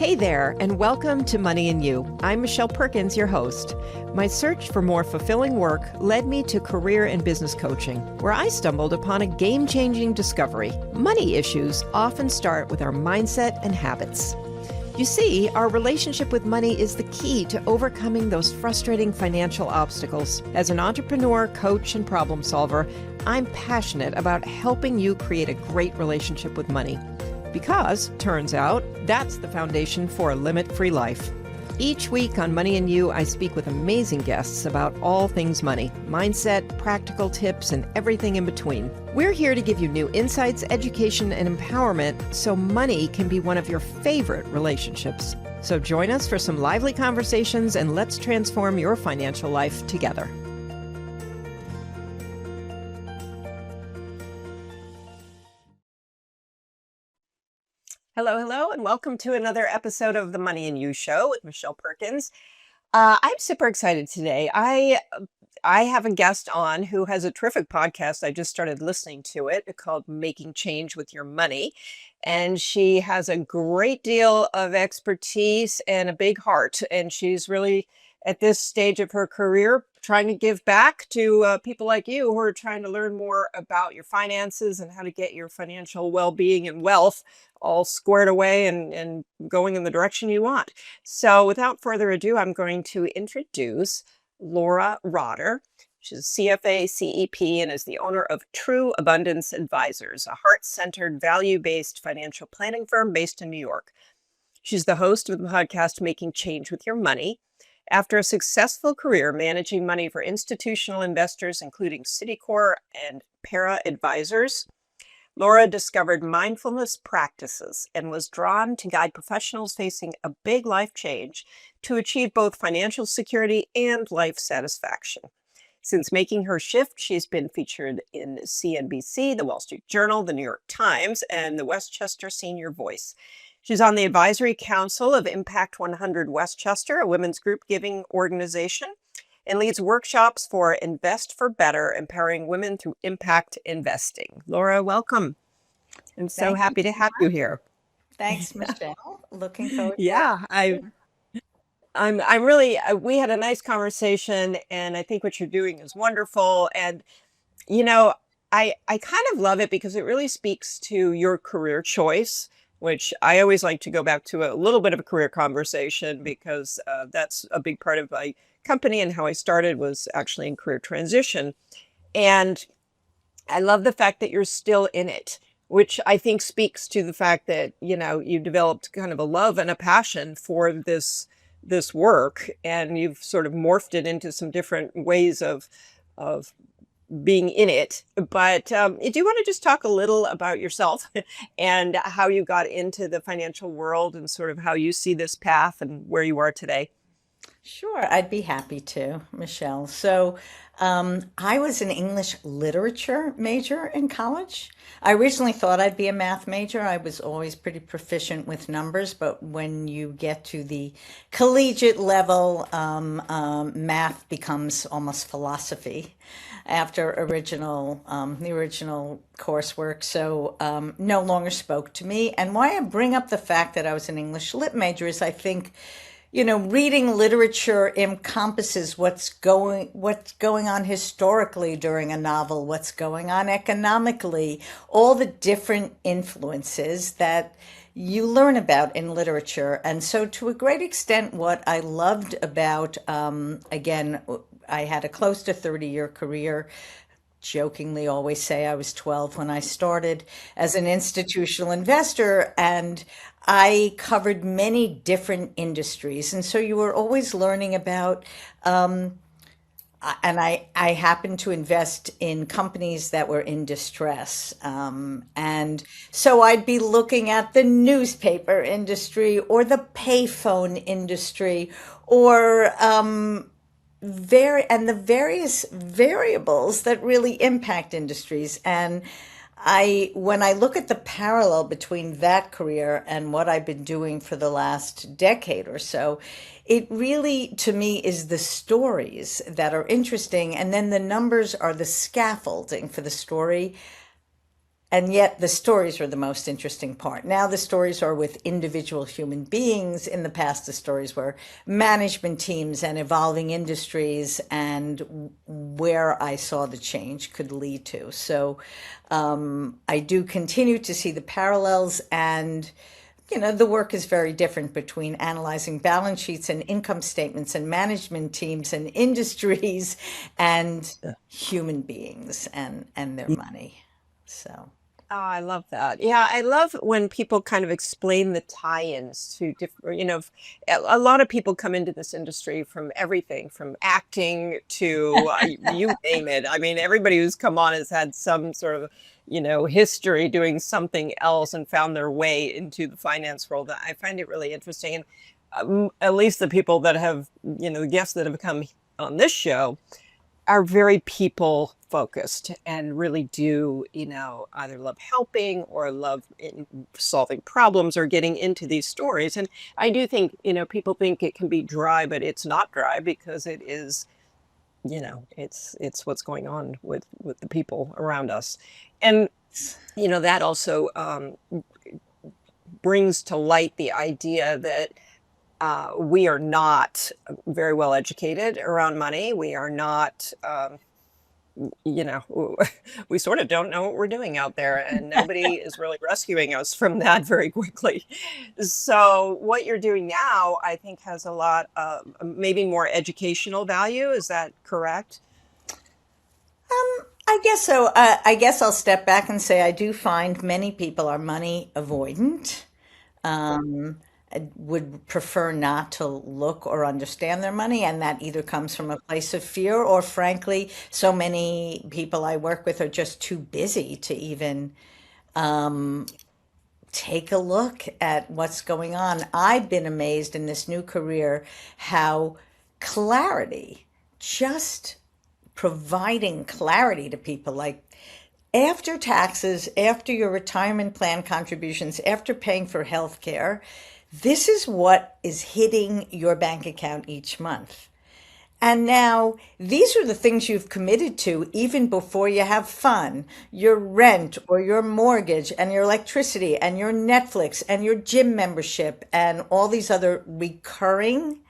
Hey there, and welcome to Money and You. I'm Michelle Perkins, your host. My search for more fulfilling work led me to career and business coaching, where I stumbled upon a game-changing discovery. Money issues often start with our mindset and habits. You see, our relationship with money is the key to overcoming those frustrating financial obstacles. As an entrepreneur, coach, and problem solver, I'm passionate about helping you create a great relationship with money. Because, turns out, that's the foundation for a limit-free life. Each week on Money and You, I speak with amazing guests about all things money, mindset, practical tips, and everything in between. We're here to give you new insights, education, and empowerment so money can be one of your favorite relationships. So join us for some lively conversations and let's transform your financial life together. Hello, and welcome to another episode of the Money and You Show with Michelle Perkins. I'm super excited today. I have a guest on who has a terrific podcast. I just started listening to it called Making Change with Your Money. And she has a great deal of expertise and a big heart. And she's really at this stage of her career trying to give back to people like you who are trying to learn more about your finances and how to get your financial well-being and wealth all squared away and going in the direction you want. So without further ado, I'm going to introduce Laura Rotter. She's a CFA, CEP, and is the owner of True Abundance Advisors, a heart-centered, value-based financial planning firm based in New York. She's the host of the podcast Making Change with Your Money. After a successful career managing money for institutional investors, including Citicorp and Para Advisors, Laura discovered mindfulness practices and was drawn to guide professionals facing a big life change to achieve both financial security and life satisfaction. Since making her shift, she's been featured in CNBC, the Wall Street Journal, the New York Times, and the Westchester Senior Voice. She's on the advisory council of Impact 100 Westchester, a women's group giving organization, and leads workshops for Invest for Better, empowering women through impact investing. Laura, welcome. I'm so happy to have you here. Thanks, Michelle. Looking forward to Yeah, I'm really, we had a nice conversation, and I think what you're doing is wonderful. And, you know, I kind of love it because it really speaks to your career choice, which I always like to go back to a little bit of a career conversation because that's a big part of my company, and how I started was actually in career transition. And I love the fact that you're still in it, which I think speaks to the fact that, you know, you developed kind of a love and a passion for this work, and you've sort of morphed it into some different ways of being in it. But do you want to just talk a little about yourself and how you got into the financial world and sort of how you see this path and where you are today? Sure, I'd be happy to, Michelle. So, I was an English literature major in college. I originally thought I'd be a math major. I was always pretty proficient with numbers, but when you get to the collegiate level, math becomes almost philosophy after the original coursework. So, no longer spoke to me. And why I bring up the fact that I was an English lit major is I think reading literature encompasses what's going on historically during a novel, what's going on economically, all the different influences that you learn about in literature. And so to a great extent, what I loved about, again, I had a close to 30-year career. Jokingly always say I was 12 when I started as an institutional investor, and I covered many different industries. And so you were always learning about, and I happened to invest in companies that were in distress. And so I'd be looking at the newspaper industry or the payphone industry or the various variables that really impact industries. And when I look at the parallel between that career and what I've been doing for the last decade or so, it really, to me, is the stories that are interesting. And then the numbers are the scaffolding for the story. And yet the stories were the most interesting part. Now the stories are with individual human beings. In the past, the stories were management teams and evolving industries and where I saw the change could lead to. So I do continue to see the parallels, and the work is very different between analyzing balance sheets and income statements and management teams and industries and human beings and their money. So. Oh, I love that. Yeah, I love when people kind of explain the tie-ins to different, a lot of people come into this industry from everything, from acting to you name it. I mean, everybody who's come on has had some sort of, history doing something else and found their way into the finance world. I find it really interesting. And at least the people that have, the guests that have come on this show are very people focused and really do, either love helping or love solving problems or getting into these stories. And I do think, people think it can be dry, but it's not dry because it is, it's what's going on with the people around us. And, that also brings to light the idea that we are not very well educated around money. We are not, you know, we sort of don't know what we're doing out there, and nobody is really rescuing us from that very quickly. So, what you're doing now, I think, has a lot of maybe more educational value. Is that correct? I guess so. I guess I'll step back and say I do find many people are money avoidant. Would prefer not to look or understand their money, and that either comes from a place of fear or, frankly, so many people I work with are just too busy to even take a look at what's going on. I've been amazed in this new career how clarity, just providing clarity to people, like after taxes, after your retirement plan contributions, after paying for health care, this is what is hitting your bank account each month. And now these are the things you've committed to even before you have fun, your rent or your mortgage and your electricity and your Netflix and your gym membership and all these other recurring,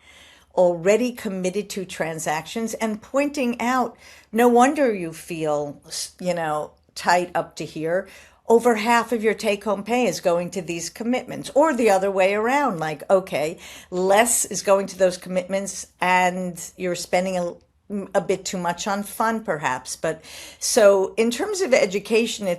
already committed to transactions, and pointing out, no wonder you feel, tight up to here. Over half of your take home pay is going to these commitments, or the other way around. Like, okay, less is going to those commitments and you're spending a bit too much on fun, perhaps. But so, in terms of education,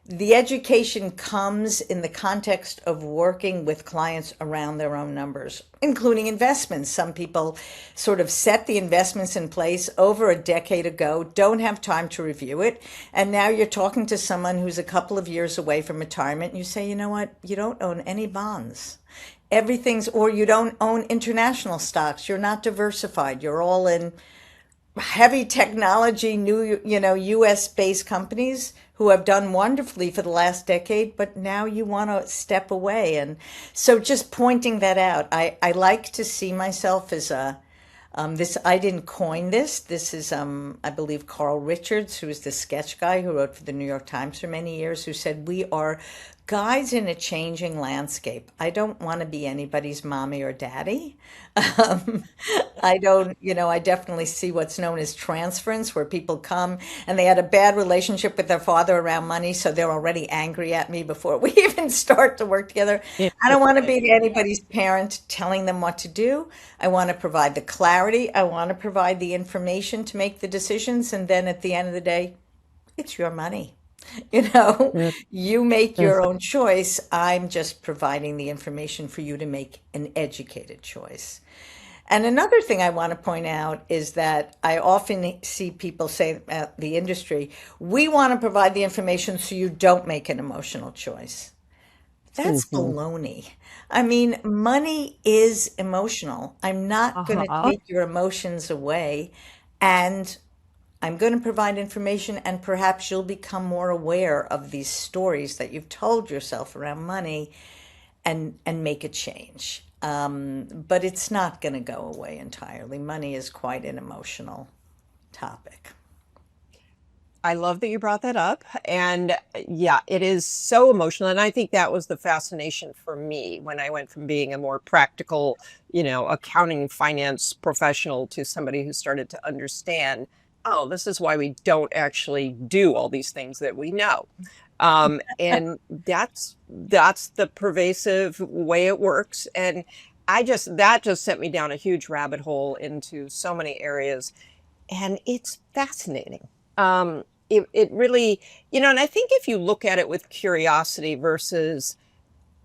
the education comes in the context of working with clients around their own numbers, including investments. Some people sort of set the investments in place over a decade ago, don't have time to review it. And now you're talking to someone who's a couple of years away from retirement. And you say, you know what? You don't own any bonds. Or you don't own international stocks. You're not diversified. You're all in heavy technology, new, US based companies who have done wonderfully for the last decade, but now you want to step away. And so just pointing that out, I like to see myself as I didn't coin this. This is, I believe, Carl Richards, who is the sketch guy who wrote for the New York Times for many years, who said, we are guides in a changing landscape. I don't want to be anybody's mommy or daddy. Um, I don't, I definitely see what's known as transference, where people come and they had a bad relationship with their father around money, so they're already angry at me before we even start to work together. Yeah. I don't want to be anybody's parent telling them what to do. I want to provide the clarity. I want to provide the information to make the decisions. And then at the end of the day, it's your money. Yeah. You make your own choice. I'm just providing the information for you to make an educated choice. And another thing I want to point out is that I often see people say at the industry, we want to provide the information so you don't make an emotional choice. That's Mhm. baloney. I mean, money is emotional. I'm not going to Uh-huh. take your emotions away, and I'm going to provide information, and perhaps you'll become more aware of these stories that you've told yourself around money and make a change. But it's not going to go away entirely. Money is quite an emotional topic. I love that you brought that up. And yeah, it is so emotional. And I think that was the fascination for me when I went from being a more practical, accounting finance professional to somebody who started to understand, oh, this is why we don't actually do all these things that we know. And that's the pervasive way it works. And that just sent me down a huge rabbit hole into so many areas, and it's fascinating. It really, and I think if you look at it with curiosity versus,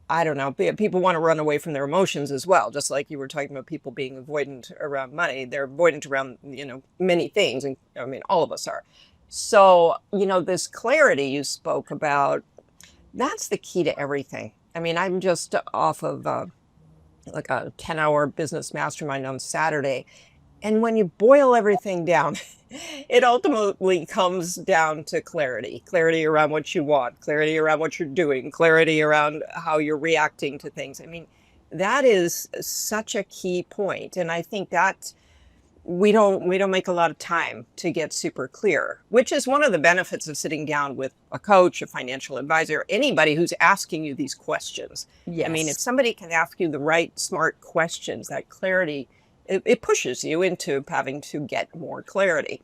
I don't know, people want to run away from their emotions as well. Just like you were talking about people being avoidant around money, they're avoidant around, many things. And I mean, all of us are. So, this clarity you spoke about, that's the key to everything. I mean, I'm just off of like a 10-hour business mastermind on Saturday. And when you boil everything down, it ultimately comes down to clarity around what you want, clarity around what you're doing, clarity around how you're reacting to things. I mean, that is such a key point. And I think that we don't make a lot of time to get super clear, which is one of the benefits of sitting down with a coach, a financial advisor, anybody who's asking you these questions. I mean, if Yes. somebody can ask you the right smart questions, that clarity, it pushes you into having to get more clarity.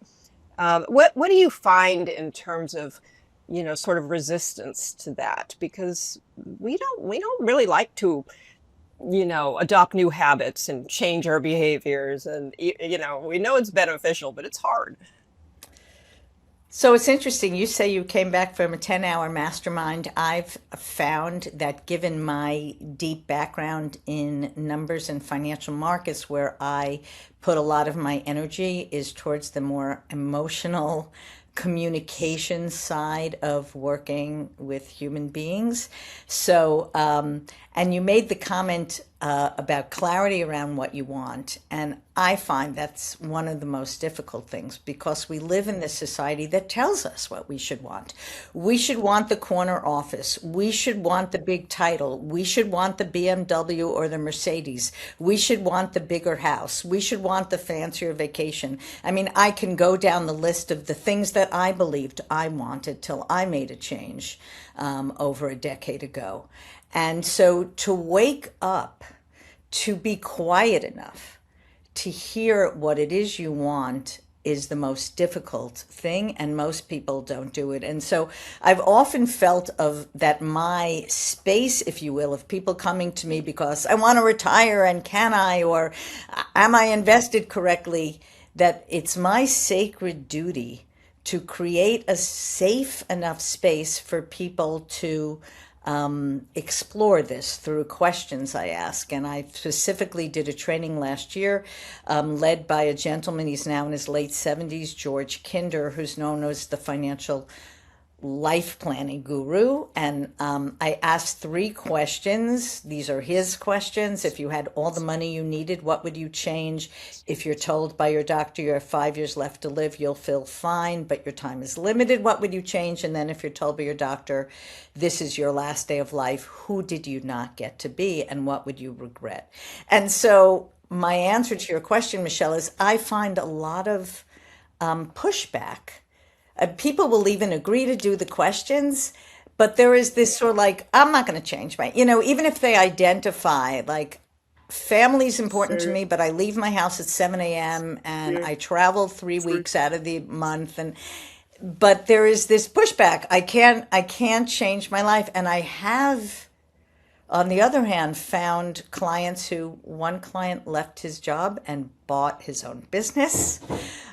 What do you find in terms of, sort of resistance to that? Because we don't really like to, adopt new habits and change our behaviors. And, we know it's beneficial, but it's hard. So it's interesting. You say you came back from a 10-hour mastermind. I've found that given my deep background in numbers and financial markets, where I put a lot of my energy is towards the more emotional communication side of working with human beings. So, and you made the comment about clarity around what you want. And I find that's one of the most difficult things because we live in this society that tells us what we should want. We should want the corner office. We should want the big title. We should want the BMW or the Mercedes. We should want the bigger house. We should want the fancier vacation. I mean, I can go down the list of the things that I believed I wanted till I made a change over a decade ago. And so to wake up, to be quiet enough to hear what it is you want is the most difficult thing, and most people don't do it. And so I've often felt of that my space, if you will, of people coming to me because I want to retire and can I, or am I invested correctly, that it's my sacred duty to create a safe enough space for people to explore this through questions I ask. And I specifically did a training last year led by a gentleman. He's now in his late 70s, George Kinder, who's known as the financial life planning guru. And I asked 3 questions. These are his questions. If you had all the money you needed, what would you change? If you're told by your doctor you have 5 years left to live, you'll feel fine, but your time is limited, what would you change? And then if you're told by your doctor, this is your last day of life, who did you not get to be and what would you regret? And so my answer to your question, Michelle, is I find a lot of pushback. People will even agree to do the questions, but there is this sort of like, I'm not going to change my, even if they identify like family's important to Sure, me, but I leave my house at 7 a.m. and sure, I travel 3 sure. weeks out of the month. But there is this pushback. I can't change my life. And I have, on the other hand, found clients who one client left his job and bought his own business.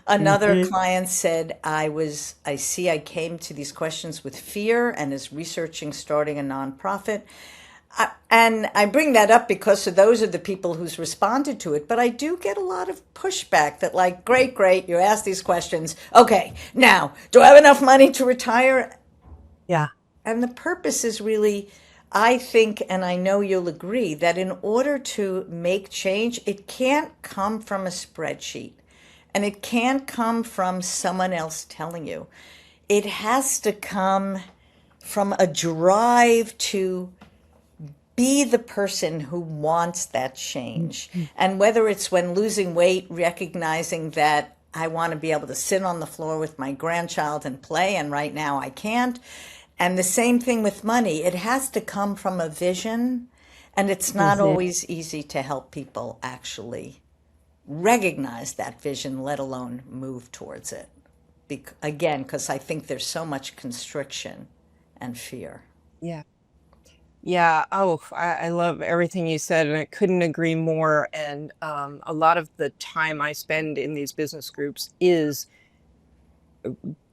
Another Hmm. client said, I see I came to these questions with fear and is researching starting a nonprofit. And I bring that up because of those are the people who's responded to it. But I do get a lot of pushback that like, great, you ask these questions. Okay, now, do I have enough money to retire? Yeah. And the purpose is really, I think, and I know you'll agree, that in order to make change, it can't come from a spreadsheet and it can't come from someone else telling you. It has to come from a drive to be the person who wants that change. And whether it's when losing weight, recognizing that I want to be able to sit on the floor with my grandchild and play, and right now I can't. And the same thing with money. It has to come from a vision, and it's not Mhm. always easy to help people actually recognize that vision, let alone move towards it. Again, because I think there's so much constriction and fear. Yeah. Yeah. Oh, I love everything you said, and I couldn't agree more. And a lot of the time I spend in these business groups is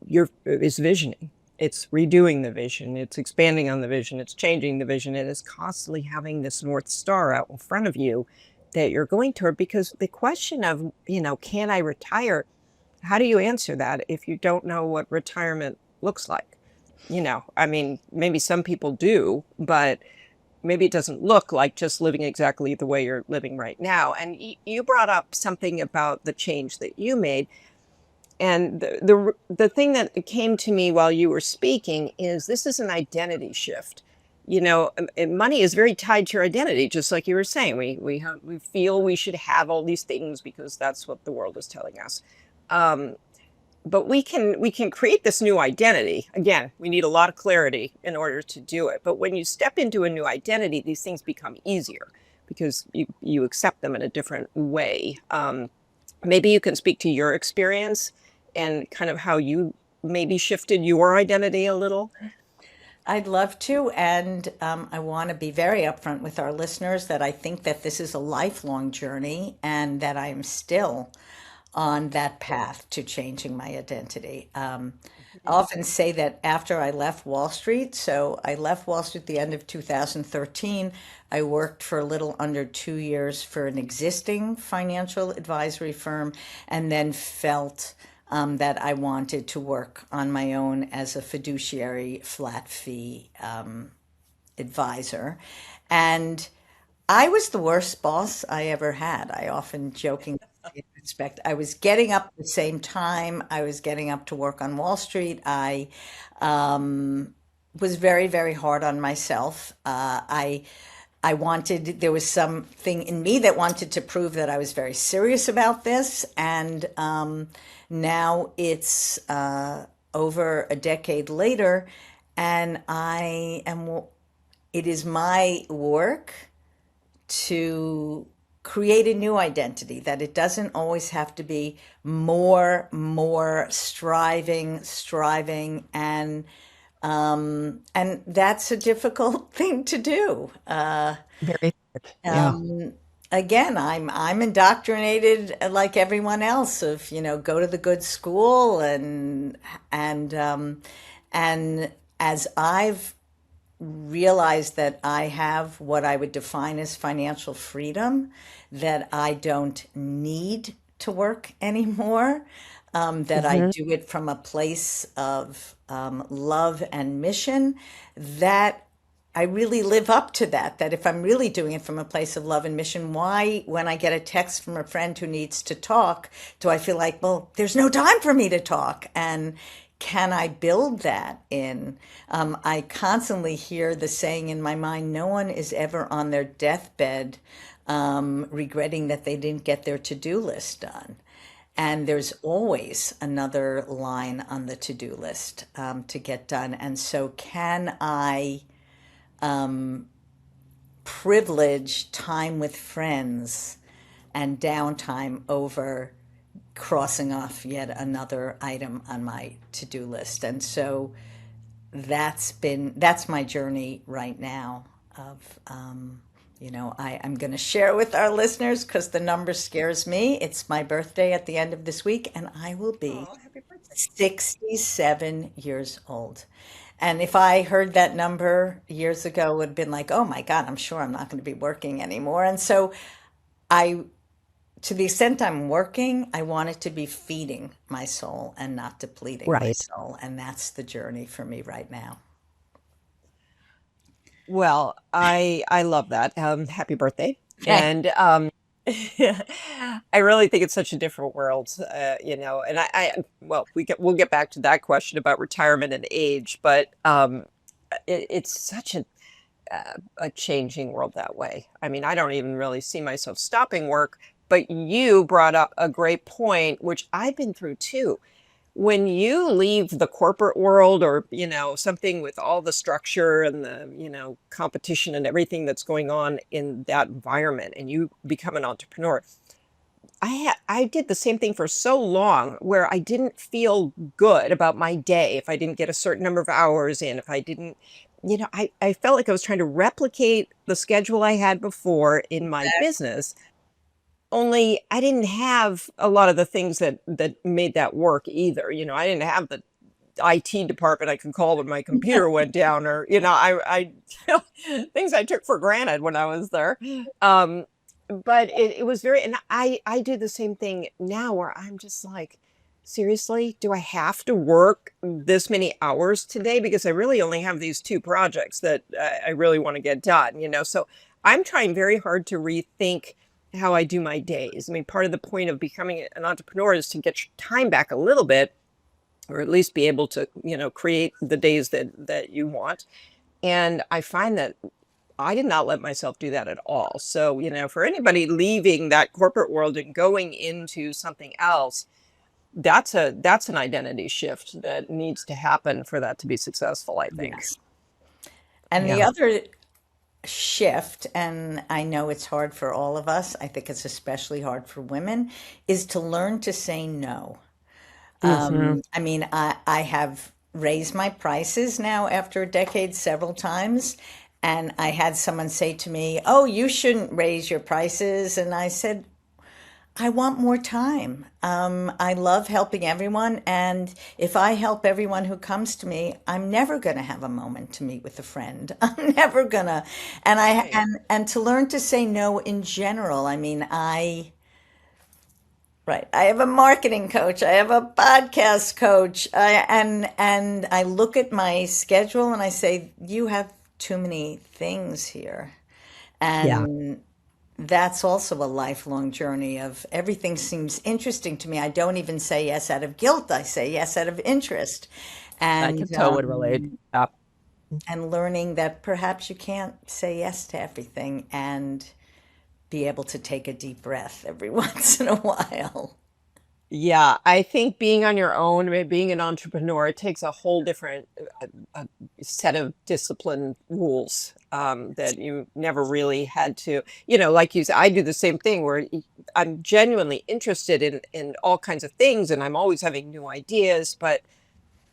visioning. It's redoing the vision. It's expanding on the vision. It's changing the vision. It is constantly having this North Star out in front of you that you're going toward. Because the question of, can I retire? How do you answer that if you don't know what retirement looks like? I mean, maybe some people do, but maybe it doesn't look like just living exactly the way you're living right now. And you brought up something about the change that you made. And the thing that came to me while you were speaking is this is an identity shift. And money is very tied to your identity, just like you were saying. We feel we should have all these things because that's what the world is telling us. Um, but we can create this new identity. Again, we need a lot of clarity in order to do it. But when you step into a new identity, these things become easier because you accept them in a different way. Maybe you can speak to your experience and kind of how you maybe shifted your identity a little. I'd love to, and I want to be very upfront with our listeners that I think that this is a lifelong journey and that I am still on that path to changing my identity. I often say that after I left Wall Street, so I left Wall Street at the end of 2013, I worked for a little under 2 years for an existing financial advisory firm and then felt that I wanted to work on my own as a fiduciary flat fee advisor. And I was the worst boss I ever had. I often jokingly expect I was getting up at the same time. I was getting up to work on Wall Street. I was very, very hard on myself. I wanted, there was something in me that wanted to prove that I was very serious about this. And now it's over a decade later, and it is my work to create a new identity, that it doesn't always have to be more striving, and that's a difficult thing to do. Very good. Yeah. Um, Again, I'm indoctrinated like everyone else of, go to the good school and and as I've realized that I have what I would define as financial freedom, that I don't need to work anymore, that I Hmm. do it from a place of love and mission, that I really live up to that. That if I'm really doing it from a place of love and mission, why, when I get a text from a friend who needs to talk, do I feel like, well, there's no time for me to talk? And can I build that in? I constantly hear the saying in my mind, no one is ever on their deathbed regretting that they didn't get their to-do list done. And there's always another line on the to-do list to get done. And so can I privilege time with friends and downtime over crossing off yet another item on my to-do list? And so that's my journey right now of I'm going to share with our listeners because the number scares me. It's my birthday at the end of this week, and I will be Oh, happy birthday. 67 years old. And if I heard that number years ago, it would have been like, oh my God, I'm sure I'm not going to be working anymore. And so I, to the extent I'm working, I want it to be feeding my soul and not depleting my Right. soul. And that's the journey for me right now. Well, I love that. Happy birthday. Thank And I really think it's such a different world, and well, we'll get back to that question about retirement and age, but it's such a changing world that way. I mean, I don't even really see myself stopping work, But you brought up a great point, which I've been through too. When you leave the corporate world or, something with all the structure and the, competition and everything that's going on in that environment and you become an entrepreneur, I did the same thing for so long where I didn't feel good about my day if I didn't get a certain number of hours in, if I didn't, I felt like I was trying to replicate the schedule I had before in my business. Only I didn't have a lot of the things that made that work either. I didn't have the IT department I could call when my computer went down, or things I took for granted when I was there. Um, but it was very, and I do the same thing now where I'm just like, seriously, do I have to work this many hours today? Because I really only have these two projects that I really want to get done, So I'm trying very hard to rethink how I do my days. I mean, part of the point of becoming an entrepreneur is to get your time back a little bit, or at least be able to, create the days that you want. And I find that I did not let myself do that at all. So, for anybody leaving that corporate world and going into something else, that's an identity shift that needs to happen for that to be successful, I think. Yes. And the Yeah. other shift, and I know it's hard for all of us, I think it's especially hard for women, is to learn to say no. Hmm. I mean, I have raised my prices now after a decade several times. And I had someone say to me, "Oh, you shouldn't raise your prices." And I said, I want more time. I love helping everyone, and if I help everyone who comes to me, I'm never going to have a moment to meet with a friend. I'm never gonna, and I Right. and to learn to say no in general. I mean, right. I have a marketing coach. I have a podcast coach. And I look at my schedule and I say, you have too many things here. Yeah. And that's also a lifelong journey of everything seems interesting to me. I don't even say yes out of guilt. I say yes out of interest. I And can totally relate. Yeah. and learning that perhaps you can't say yes to everything and be able to take a deep breath every once in a while. Yeah, I think being on your own, being an entrepreneur, it takes a whole different set of discipline rules that you never really had to, like you said, I do the same thing where I'm genuinely interested in all kinds of things and I'm always having new ideas, but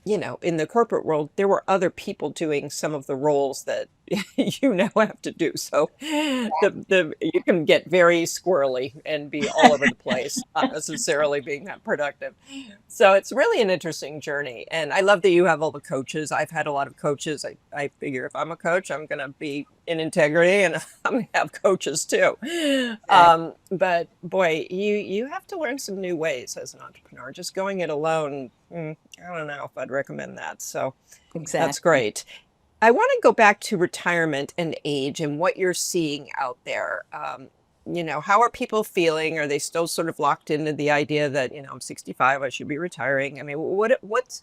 in the corporate world, there were other people doing some of the roles that you now have to do. So the you can get very squirrely and be all over the place, not necessarily being that productive. So it's really an interesting journey. And I love that you have all the coaches. I've had a lot of coaches. I figure if I'm a coach, I'm going to be in integrity and I'm going to have coaches too. But boy, you have to learn some new ways as an entrepreneur. Just going it alone, I don't know if I'd recommend that. So that's Exactly. great. I want to go back to retirement and age and what you're seeing out there. How are people feeling? Are they still sort of locked into the idea that, I'm 65, I should be retiring? I mean, what's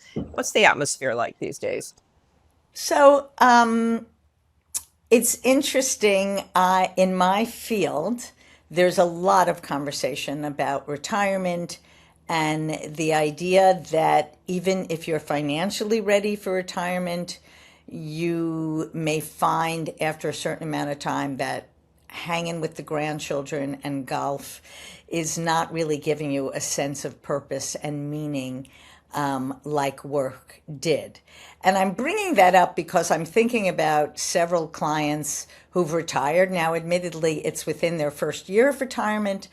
the atmosphere like these days? So, it's interesting. In my field, there's a lot of conversation about retirement and the idea that even if you're financially ready for retirement, you may find after a certain amount of time that hanging with the grandchildren and golf is not really giving you a sense of purpose and meaning like work did. And I'm bringing that up because I'm thinking about several clients who've retired. Now, admittedly, it's within their first year of retirement.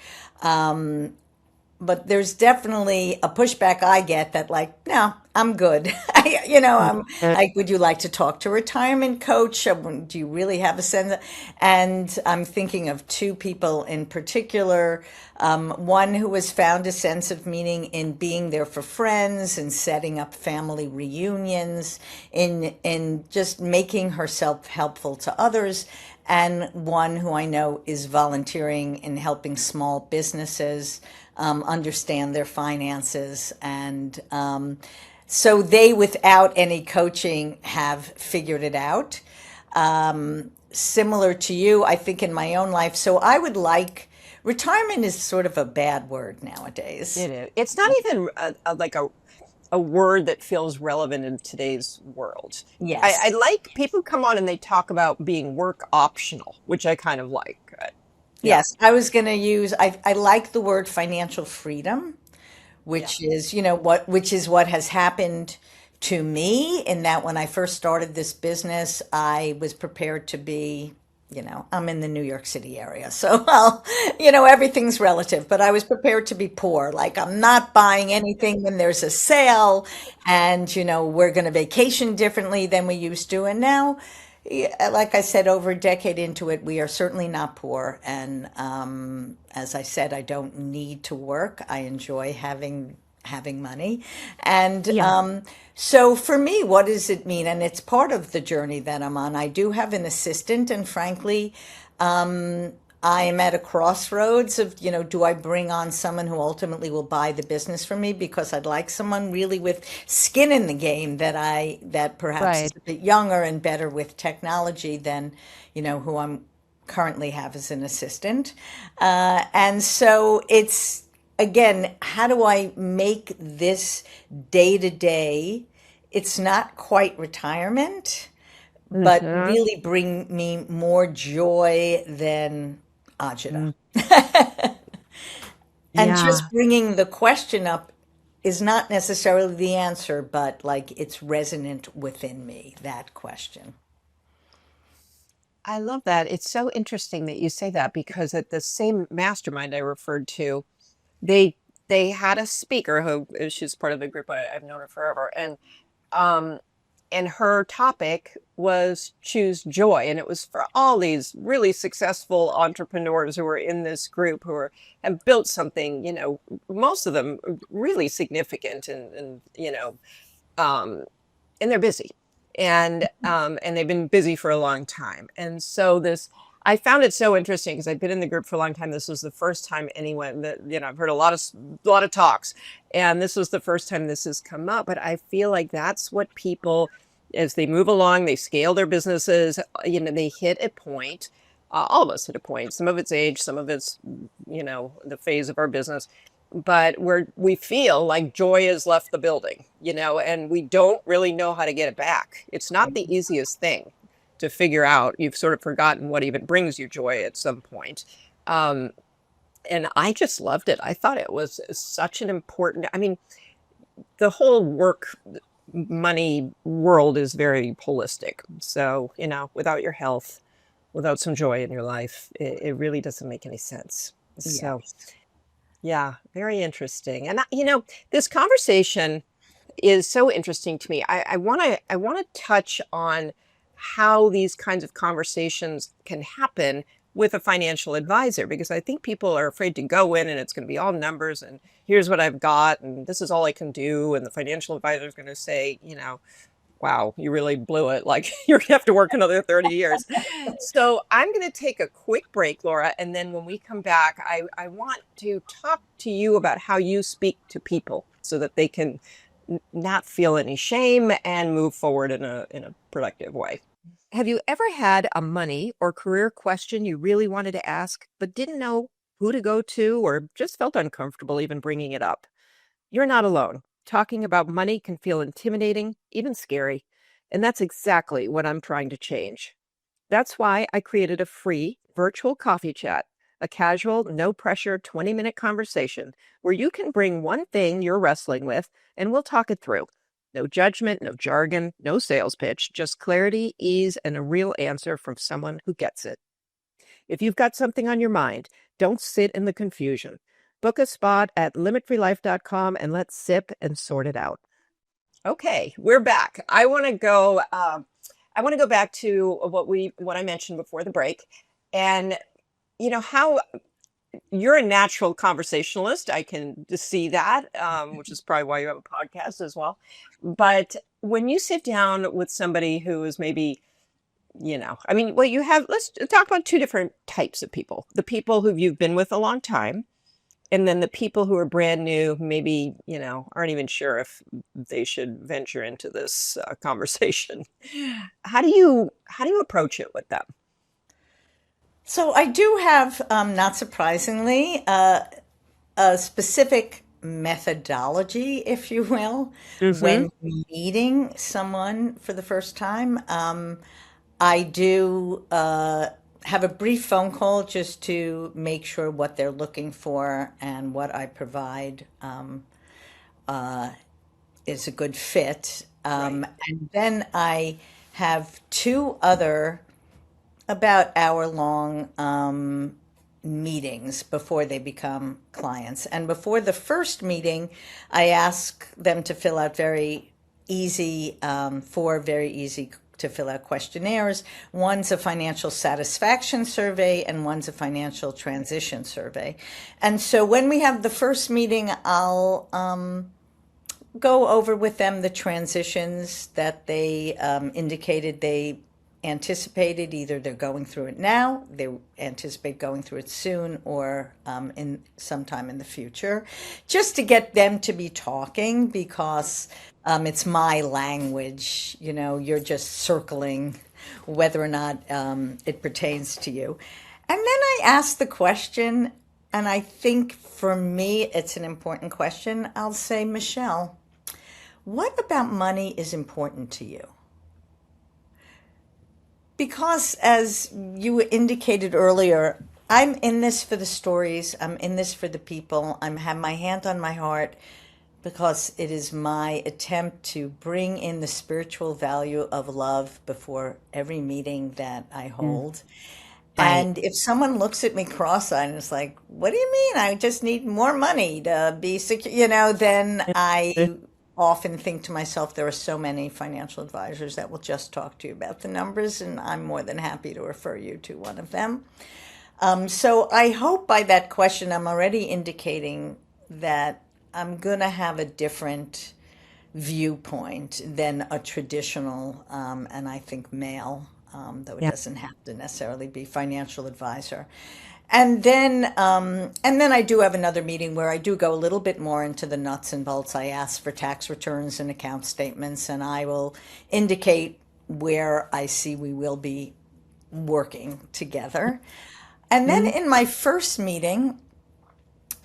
But there's definitely a pushback I get that like, no, I'm good. I'm like, would you like to talk to a retirement coach? Do you really have a sense? And I'm thinking of two people in particular. One who has found a sense of meaning in being there for friends and setting up family reunions, in just making herself helpful to others. And one who I know is volunteering in helping small businesses understand their finances. And so they, without any coaching, have figured it out. Similar to you, I think in my own life. So I would like Retirement is sort of a bad word nowadays. It is. It's not even like a word that feels relevant in today's world. I Yes. like people come on and they talk about being work optional, which I kind of like. Yeah. Yes. I was going to use, I like the word financial freedom, Yeah. which is, which is what has happened to me in that when I first started this business, I was prepared to be, I'm in the New York City area. So, well, everything's relative, but I was prepared to be poor. Like, I'm not buying anything when there's a sale, and, we're going to vacation differently than we used to. And now, yeah, like I said, over a decade into it, we are certainly not poor. And as I said, I don't need to work. I enjoy having money. And Yeah. so for me, what does it mean? And it's part of the journey that I'm on. I do have an assistant, and frankly, I am at a crossroads of, do I bring on someone who ultimately will buy the business from me, because I'd like someone really with skin in the game that perhaps is Right. a bit younger and better with technology than, who I'm currently have as an assistant. And so it's, again, how do I make this day to day? It's not quite retirement, but Hmm. really bring me more joy than agita. Mm. And just Yeah. bringing the question up is not necessarily the answer, but like it's resonant within me, that question. I love that. It's so interesting that you say that because at the same mastermind I referred to, they they had a speaker who she's part of the group. I've known her forever, um, and her topic was choose joy, and it was for all these really successful entrepreneurs who were in this group who are have built something, most of them really significant, um, and they're busy and they've been busy for a long time. And so this I found it so interesting because I've been in the group for a long time. This was the first time anyone that I've heard a lot of talks, and this was the first time this has come up. But I feel like that's what people, as they move along, they scale their businesses, they hit a point. All of us hit a point. Some of it's age, some of it's the phase of our business, but we feel like joy has left the building, and we don't really know how to get it back. It's not the easiest thing to figure out. You've sort of forgotten what even brings you joy at some point. Um, and I just loved it. I thought it was such an important, I mean, the whole work money world is very holistic. So, without your health, without some joy in your life, it really doesn't make any sense. Yeah. So, yeah, very interesting. And this conversation is so interesting to me. I want to touch on how these kinds of conversations can happen with a financial advisor, because I think people are afraid to go in and it's going to be all numbers and here's what I've got and this is all I can do, and the financial advisor is going to say, wow, you really blew it. Like you're gonna have to work another 30 years. So I'm gonna take a quick break, Laura, and then when we come back, I want to talk to you about how you speak to people so that they can not feel any shame and move forward in a productive way. Have you ever had a money or career question you really wanted to ask, but didn't know who to go to or just felt uncomfortable even bringing it up? You're not alone. Talking about money can feel intimidating, even scary. And that's exactly what I'm trying to change. That's why I created a free virtual coffee chat, a casual, no pressure 20-minute conversation where you can bring one thing you're wrestling with and we'll talk it through. No judgment, no jargon, no sales pitch, just clarity, ease, and a real answer from someone who gets it. If you've got something on your mind, don't sit in the confusion. Book a spot at limitfreelife.com and let's sip and sort it out. Okay, we're back. I want to go back to what I mentioned before the break, and how you're a natural conversationalist. I can just see that, which is probably why you have a podcast as well. But when you sit down with somebody who is maybe I mean, well, let's talk about two different types of people. The people who you've been with a long time, and then the people who are brand new, who maybe, aren't even sure if they should venture into this conversation. How do you approach it with them? So I do have, not surprisingly, a specific methodology, if you will, Mm-hmm. when meeting someone for the first time. I do have a brief phone call just to make sure what they're looking for and what I provide is a good fit. Right. And then I have two other about hour-long meetings before they become clients. And before the first meeting, I ask them to fill out four very easy to fill out questionnaires. One's a financial satisfaction survey and one's a financial transition survey. And so when we have the first meeting, I'll go over with them the transitions that they indicated they anticipated. Either they're going through it now, they anticipate going through it soon, or in sometime in the future, just to get them to be talking because it's my language. You know, you're just circling whether or not it pertains to you. And then I ask the question, and I think for me it's an important question. I'll say, Michelle, what about money is important to you? Because, as you indicated earlier, I'm in this for the stories, I'm in this for the people, I have my hand on my heart because it is my attempt to bring in the spiritual value of love before every meeting that I Mm. hold. Right. And if someone looks at me cross-eyed and is like, "What do you mean? I just need more money to be secure," then I often think to myself, there are so many financial advisors that will just talk to you about the numbers, and I'm more than happy to refer you to one of them. So I hope by that question, I'm already indicating that I'm going to have a different viewpoint than a traditional, and I think male, though it Yeah. doesn't have to necessarily be financial advisor. And then I do have another meeting where I do go a little bit more into the nuts and bolts. I ask for tax returns and account statements, and I will indicate where I see we will be working together. And then Mm. in my first meeting,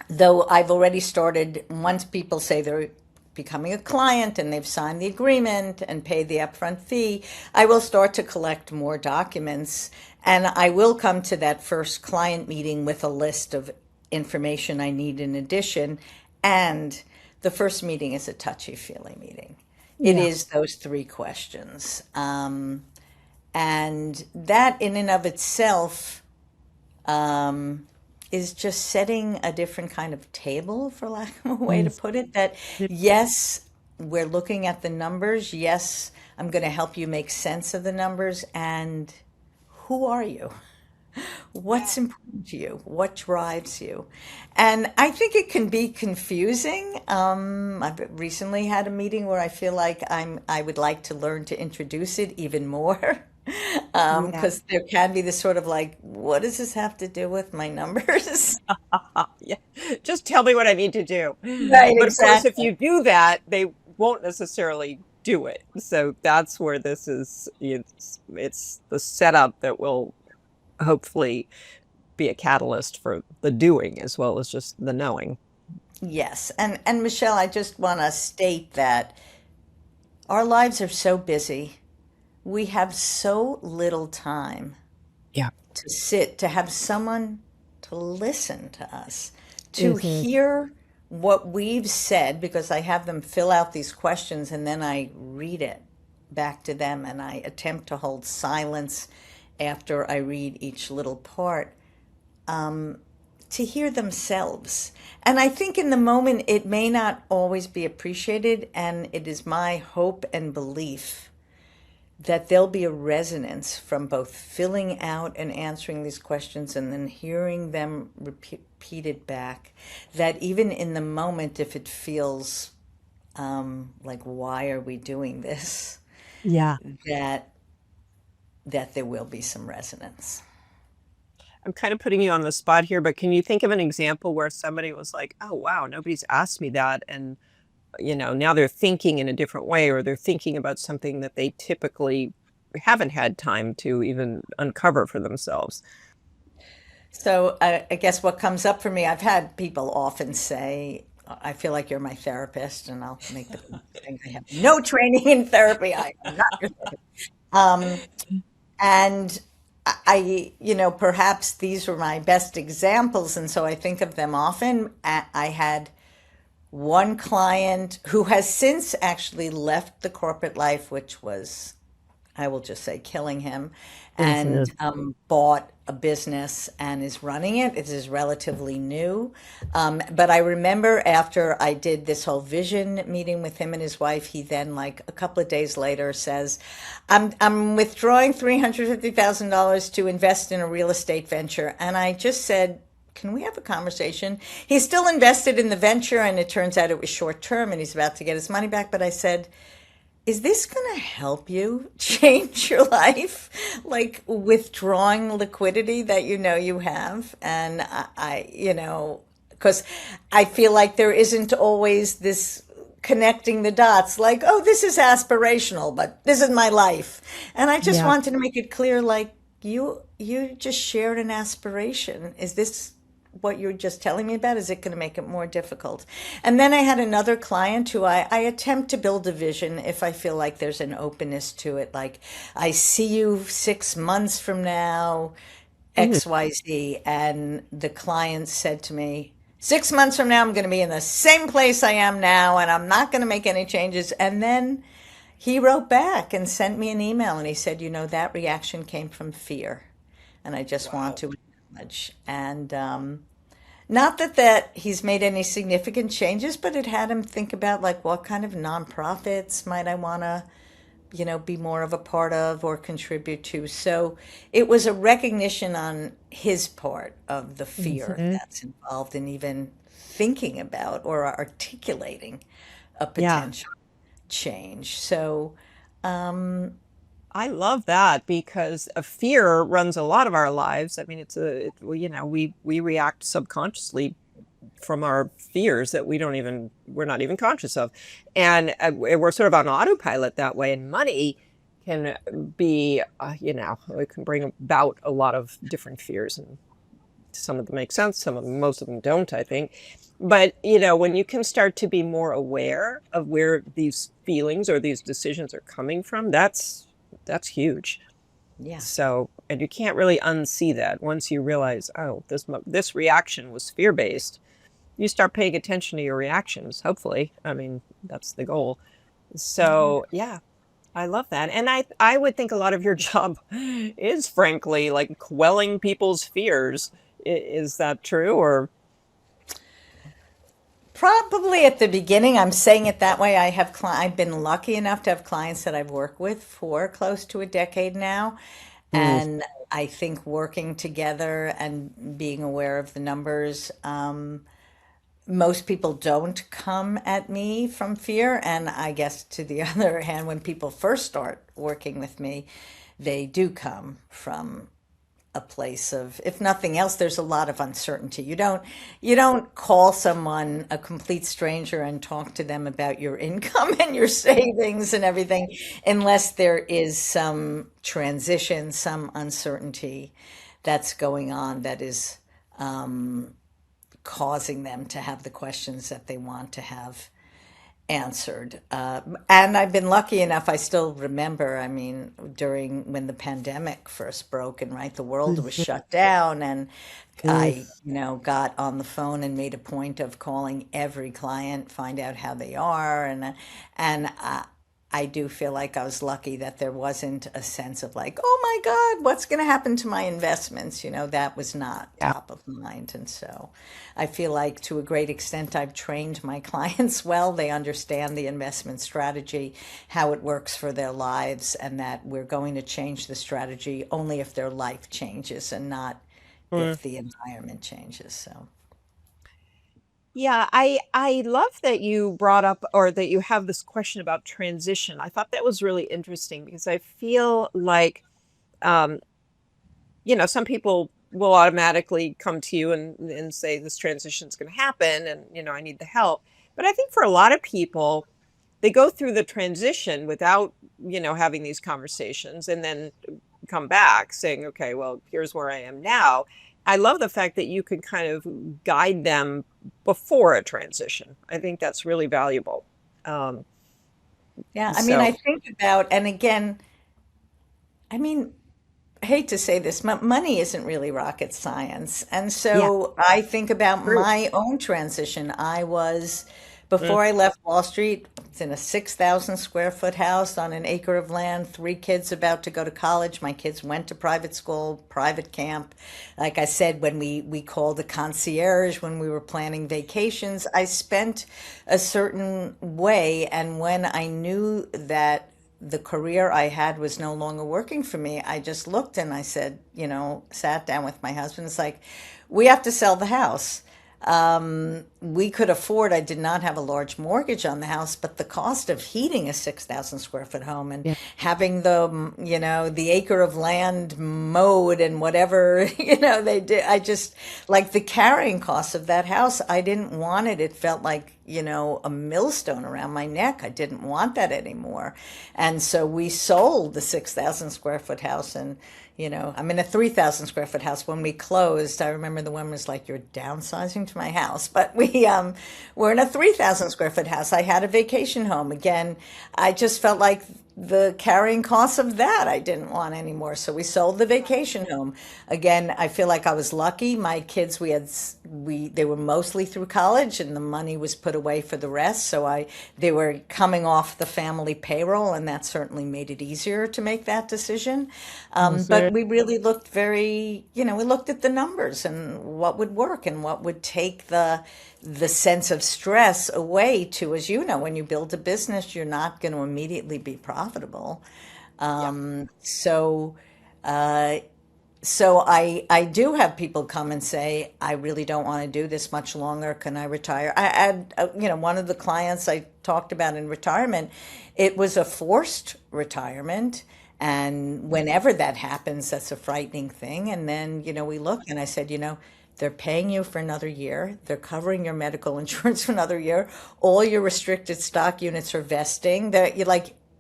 though I've already started, once people say they're becoming a client and they've signed the agreement and paid the upfront fee, I will start to collect more documents. And I will come to that first client meeting with a list of information I need in addition. And the first meeting is a touchy-feely meeting. It Yeah. is those three questions. And that in and of itself is just setting a different kind of table, for lack of a way to Mm. put it. That yes, we're looking at the numbers. Yes, I'm going to help you make sense of the numbers. And who are you? Yeah. What's important to you? What drives you? And I think it can be confusing. I've recently had a meeting where I feel like I would like to learn to introduce it even more. Yeah. Because there can be this sort of like, what does this have to do with my numbers? Yeah. Just tell me what I need to do. Right, But of course, if exactly. you do that, they won't necessarily do it. So that's where this is, it's the setup that will hopefully be a catalyst for the doing as well as just the knowing. Yes. And Michelle, I just want to state that our lives are so busy. We have so little time Yeah. to sit, to have someone to listen to us, to Hmm. hear what we've said, because I have them fill out these questions and then I read it back to them and I attempt to hold silence after I read each little part to hear themselves. And I think in the moment it may not always be appreciated, and it is my hope and belief that there'll be a resonance from both filling out and answering these questions and then hearing them repeated back, that even in the moment, if it feels like, why are we doing this, Yeah. that that there will be some resonance. I'm kind of putting you on the spot here, but can you think of an example where somebody was like, "Oh, wow, nobody's asked me that," and now they're thinking in a different way, or they're thinking about something that they typically haven't had time to even uncover for themselves. So I guess what comes up for me, I've had people often say, I feel like you're my therapist, and I'll make the point saying I have no training in therapy. I am not your therapist. Um, and perhaps these were my best examples, and so I think of them often. I had one client who has since actually left the corporate life, which was, I will just say, killing him, Hmm. and bought a business and is running it. It is relatively new. But I remember after I did this whole vision meeting with him and his wife, he then, like a couple of days later, says, I'm withdrawing $350,000 to invest in a real estate venture. And I just said, can we have a conversation? He's still invested in the venture, and it turns out it was short term and he's about to get his money back. But I said, is this going to help you change your life? Like withdrawing liquidity that you know you have? And because I feel like there isn't always this connecting the dots, like, oh, this is aspirational, but this is my life. And I just Yeah. wanted to make it clear, like, you just shared an aspiration. Is this what you're just telling me about? Is it going to make it more difficult? And then I had another client who I attempt to build a vision if I feel like there's an openness to it. Like, I see you 6 months from now, Mhm. XYZ. And the client said to me, 6 months from now, I'm going to be in the same place I am now, and I'm not going to make any changes. And then he wrote back and sent me an email, and he said, that reaction came from fear. And I just want Wow. to acknowledge. And not that he's made any significant changes, but it had him think about, like, what kind of nonprofits might I want to, be more of a part of or contribute to. So it was a recognition on his part of the fear Hmm. that's involved in even thinking about or articulating a Yeah. potential change. So, um, I love that because a fear runs a lot of our lives. I mean, well, we react subconsciously from our fears that we're not even conscious of. And we're sort of on autopilot that way. And money can be, it can bring about a lot of different fears. And some of them make sense, most of them don't, I think. But, when you can start to be more aware of where these feelings or these decisions are coming from, that's huge. yeah. So, and you can't really unsee that once you realize, oh, this reaction was fear-based. You start paying attention to your reactions, hopefully. I mean, that's the goal. So, yeah, I love that. And I would think a lot of your job is frankly like quelling people's fears. Is that true or Probably at the beginning, I'm saying it that way. I've been lucky enough to have clients that I've worked with for close to a decade now. Mm, And I think working together and being aware of the numbers, most people don't come at me from fear. And I guess to the other hand, when people first start working with me, they do come from a place of, if nothing else, there's a lot of uncertainty. You don't call someone, a complete stranger, and talk to them about your income and your savings and everything unless there is some transition, some uncertainty that's going on that is causing them to have the questions that they want to have answered. And I've been lucky enough, I still remember, I mean, during when the pandemic first broke and right, the world was mhm, shut down, and mm, I, got on the phone and made a point of calling every client, find out how they are, and I do feel like I was lucky that there wasn't a sense of like, oh my God, what's going to happen to my investments? That was not yeah. top of mind. And so I feel like to a great extent, I've trained my clients well. They understand the investment strategy, how it works for their lives, and that we're going to change the strategy only if their life changes and not Mm. if the environment changes. So. Yeah, I love that you brought up or that you have this question about transition. I thought that was really interesting because I feel like um, some people will automatically come to you and say this transition is going to happen and I need the help. But I think for a lot of people, they go through the transition without, having these conversations and then come back saying, okay, well, here's where I am now. I love the fact that you can kind of guide them before a transition. I think that's really valuable. Um, Yeah, I mean, so I think about, and again, I mean, I hate to say this, money isn't really rocket science. And yeah, so I think about true. my own transition. Mm, Before I left Wall Street, I was in a 6,000 square foot house on an acre of land, three kids about to go to college. My kids went to private school, private camp. Like I said, when we called a concierge when we were planning vacations, I spent a certain way. And when I knew that the career I had was no longer working for me, I just looked and I said, sat down with my husband. It's like, we have to sell the house. We could afford, I did not have a large mortgage on the house, but the cost of heating a 6,000 square foot home and yeah. having the acre of land mowed and whatever, they did, I just, like the carrying costs of that house, I didn't want it. It felt like, a millstone around my neck. I didn't want that anymore. And so we sold the 6,000 square foot house and I'm in a 3,000 square foot house. When we closed, I remember the woman was like, "You're downsizing to my house." But we're in a 3,000 square foot house. I had a vacation home. Again, I just felt like the carrying costs of that I didn't want anymore. So we sold the vacation home. Again, I feel like I was lucky. My kids, they were mostly through college and the money was put away for the rest. So they were coming off the family payroll and that certainly made it easier to make that decision. But we really looked we looked at the numbers and what would work and what would take the sense of stress away to, as you know, when you build a business, you're not going to immediately be profitable. Yep. So, uh, so I do have people come and say, I really don't want to do this much longer. Can I retire? I had, one of the clients I talked about in retirement, it was a forced retirement. And whenever that happens, that's a frightening thing. And then, we look and I said, they're paying you for another year. They're covering your medical insurance for another year. All your restricted stock units are vesting.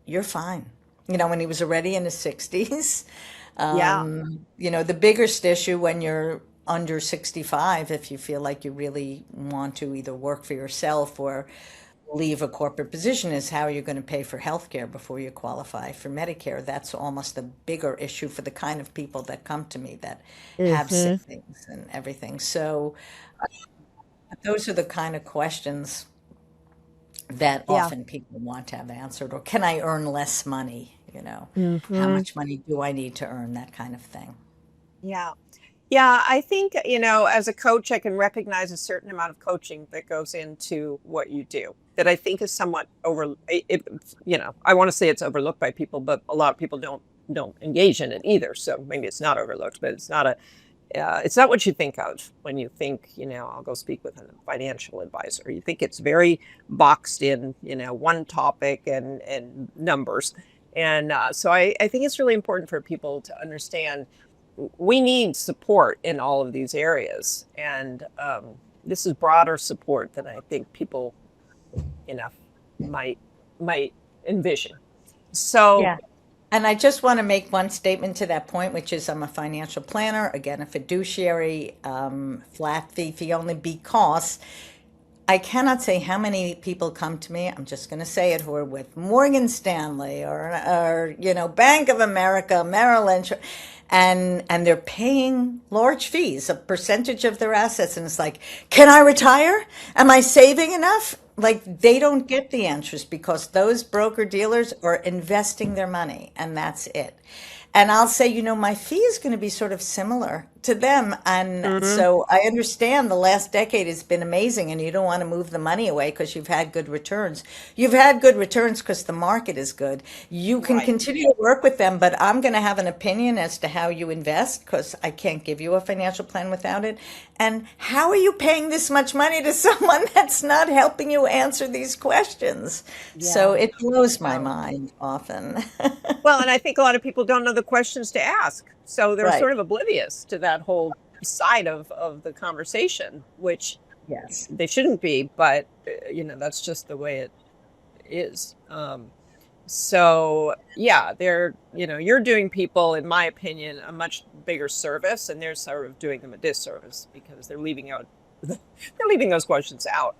You're fine. When he was already in his 60s. Yeah. The biggest issue when you're under 65, if you feel like you really want to either work for yourself or leave a corporate position, is how you're going to pay for health care before you qualify for Medicare. That's almost a bigger issue for the kind of people that come to me that have Hmm. savings and everything. So those are the kind of questions that Yeah. often people want to have answered. Or can I earn less money? How Hmm. much money do I need to earn? That kind of thing. Yeah. Yeah, I think, as a coach, I can recognize a certain amount of coaching that goes into what you do that I think is somewhat I want to say it's overlooked by people, but a lot of people don't engage in it either. So maybe it's not overlooked, but it's not what you think of when you think, I'll go speak with a financial advisor. You think it's very boxed in, one topic and numbers. And so I think it's really important for people to understand we need support in all of these areas. And this is broader support than I think people, you know, might might envision. So Yeah. And I just want to make one statement to that point, which is I'm a financial planner, again, a fiduciary, flat fee only, because I cannot say how many people come to me, I'm just going to say it, who are with Morgan Stanley or Bank of America, Merrill Lynch, and they're paying large fees, a percentage of their assets. And it's like, can I retire? Am I saving enough? Like they don't get the answers because those broker dealers are investing their money and that's it. And I'll say, my fee is going to be sort of similar to them. And mhm, so I understand the last decade has been amazing and you don't want to move the money away because you've had good returns. You've had good returns because the market is good. You can right. continue to work with them, but I'm going to have an opinion as to how you invest because I can't give you a financial plan without it. And how are you paying this much money to someone that's not helping you answer these questions? So Yeah. it blows my No. mind often. Well, and I think a lot of people don't know the questions to ask. So they're Right. sort of oblivious to that whole side of the conversation, which Yes. they shouldn't be, but that's just the way it is. So yeah, you're doing people, in my opinion, a much bigger service, and they're sort of doing them a disservice because they're leaving out, they're leaving those questions out,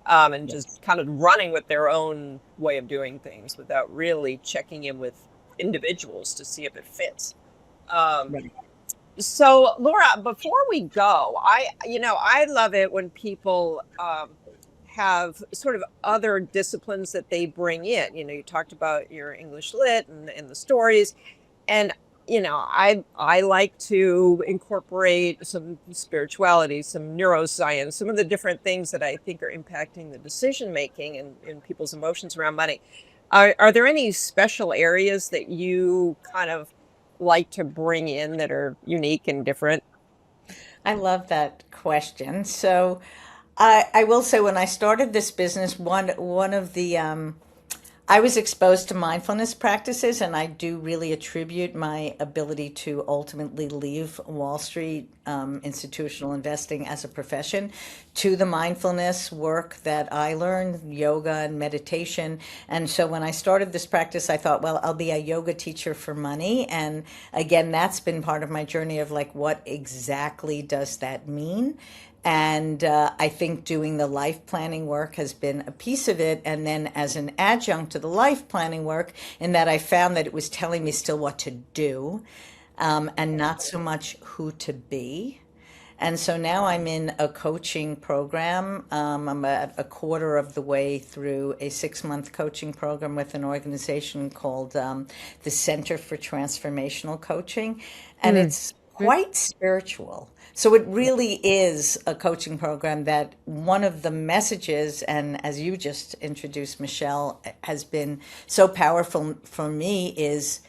and just Yes. kind of running with their own way of doing things without really checking in with individuals to see if it fits. Um, Right. so Laura, before we go, I love it when people have sort of other disciplines that they bring in. You talked about your English lit and the stories, and I like to incorporate some spirituality, some neuroscience, some of the different things that I think are impacting the decision making and people's emotions around money. Are there any special areas that you kind of like to bring in that are unique and different? I love that question. So I will say when I started this business, one of the I was exposed to mindfulness practices, and I do really attribute my ability to ultimately leave Wall Street institutional investing as a profession to the mindfulness work that I learned, yoga and meditation. And so when I started this practice, I thought, well, I'll be a yoga teacher for money. And again, that's been part of my journey of like, what exactly does that mean? And I think doing the life planning work has been a piece of it. And then, as an adjunct to the life planning work, in that I found that it was telling me still what to do and not so much who to be. And so now I'm in a coaching program. I'm at a quarter of the way through a 6-month coaching program with an organization called the Center for Transformational Coaching. And Mm. it's Mm. quite spiritual. So it really is a coaching program that one of the messages, and as you just introduced, Michelle, has been so powerful for me is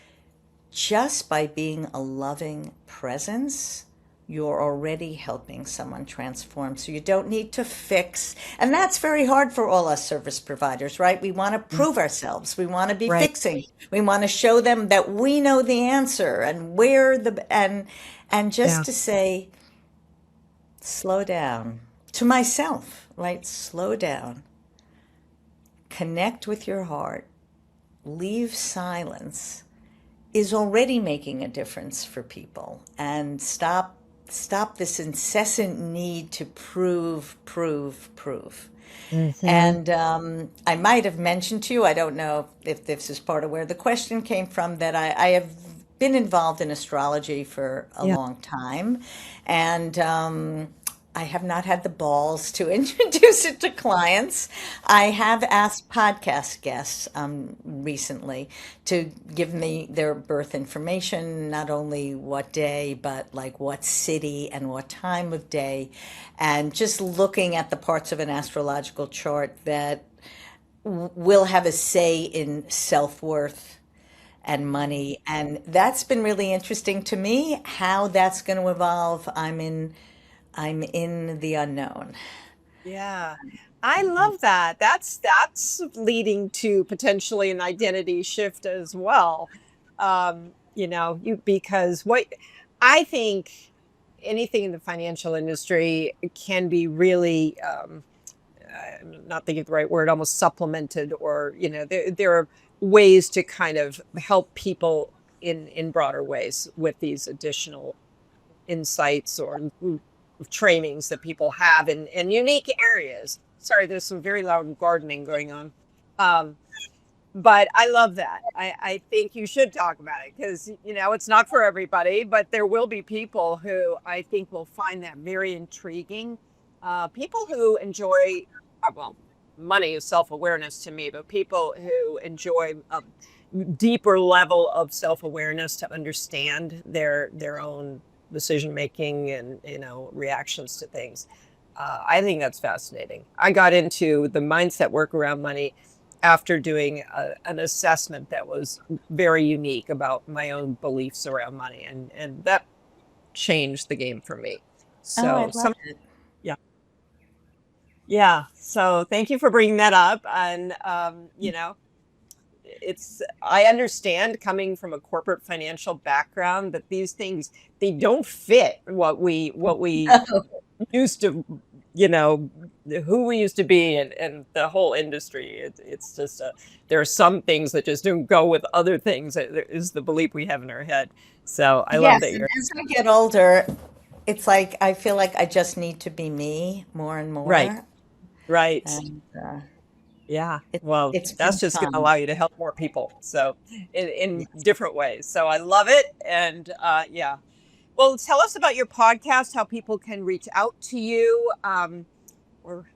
just by being a loving presence, you're already helping someone transform. So you don't need to fix. And that's very hard for all us service providers, right? We want to Mm. prove ourselves. We want to be Right. fixing. We want to show them that we know the answer and where the and just Yeah. to say, slow down. To myself, right? Slow down. Connect with your heart. Leave silence is already making a difference for people, and stop this incessant need to prove. Hmm. And I might have mentioned to you, I don't know if this is part of where the question came from, that I have been involved in astrology for a Yeah. long time. And I have not had the balls to introduce it to clients. I have asked podcast guests recently to give me their birth information, not only what day, but like what city and what time of day, and just looking at the parts of an astrological chart that will have a say in self worth and money. And that's been really interesting to me. How that's going to evolve, I'm in the unknown. Yeah. I love that. That's leading to potentially an identity shift as well. You because what I think anything in the financial industry can be really I'm not thinking of the right word, almost supplemented, or there are ways to kind of help people in broader ways with these additional insights or trainings that people have in unique areas. Sorry, there's some very loud gardening going on. Um, but I love that. I think you should talk about it because, it's not for everybody, but there will be people who I think will find that very intriguing. People who enjoy, well, money is self awareness to me, but people who enjoy a deeper level of self awareness to understand their own decision making and reactions to things. I think that's fascinating. I got into the mindset work around money after doing an assessment that was very unique about my own beliefs around money, and that changed the game for me. Oh, I So love some it. Yeah. Yeah, so thank you for bringing that up. And I understand, coming from a corporate financial background, that these things, they don't fit what we used to you know, who we used to be and the whole industry. It's just there are some things that just don't go with other things. Is the belief we have in our head. So I love Yes, that and you're as I get older, it's like I feel like I just need to be me more and right, more, right. and Yeah. it Well, it's that's been just going to fun. allow you to help more people. So in Yes. different ways. So I love it. And yeah. Well, tell us about your podcast, how people can reach out to you. Or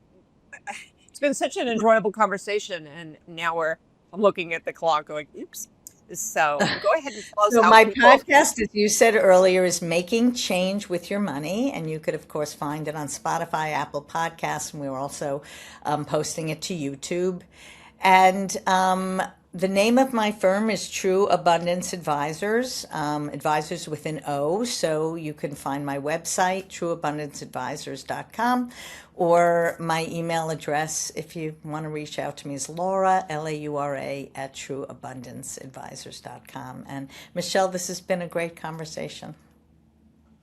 it's been such an enjoyable conversation, and now I'm looking at the clock, going, "Oops." So go ahead and tell us So how my people. podcast, as you said earlier, is Making Change with Your Money, and you could, of course, find it on Spotify, Apple Podcasts, and we're also posting it to YouTube. And the name of my firm is True Abundance Advisors, advisors with an O. So you can find my website, trueabundanceadvisors.com, or my email address if you want to reach out to me is Laura, Laura, at trueabundanceadvisors.com. And Michelle, this has been a great conversation.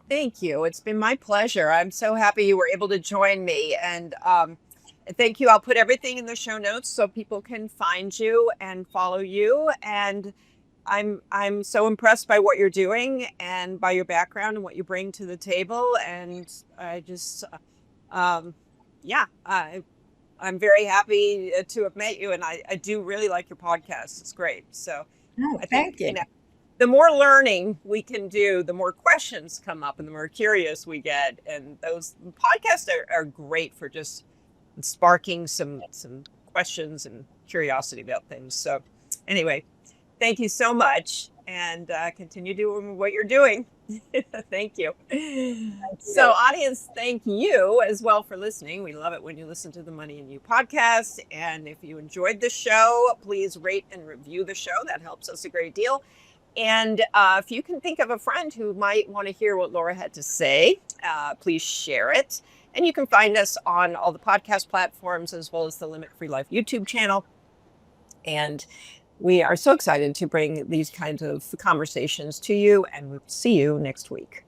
Thank you. It's been my pleasure. I'm so happy you were able to join me, and thank you. I'll put everything in the show notes so people can find you and follow you. And I'm so impressed by what you're doing and by your background and what you bring to the table. And I just, um, yeah, I'm very happy to have met you. And I do really like your podcast. It's great. So No, I think, thank you. the more learning we can do, the more questions come up and the more curious we get. And those podcasts are great for just sparking some questions and curiosity about things. So anyway, thank you so much, and continue doing what you're doing. Thank you. Thank So, you. audience, thank you as well for listening. We love it when you listen to the Money and You podcast. And if you enjoyed the show, please rate and review the show. That helps us a great deal. And if you can think of a friend who might want to hear what Laura had to say, please share it. And you can find us on all the podcast platforms as well as the Limit Free Life YouTube channel. And we are so excited to bring these kinds of conversations to you, and we'll see you next week.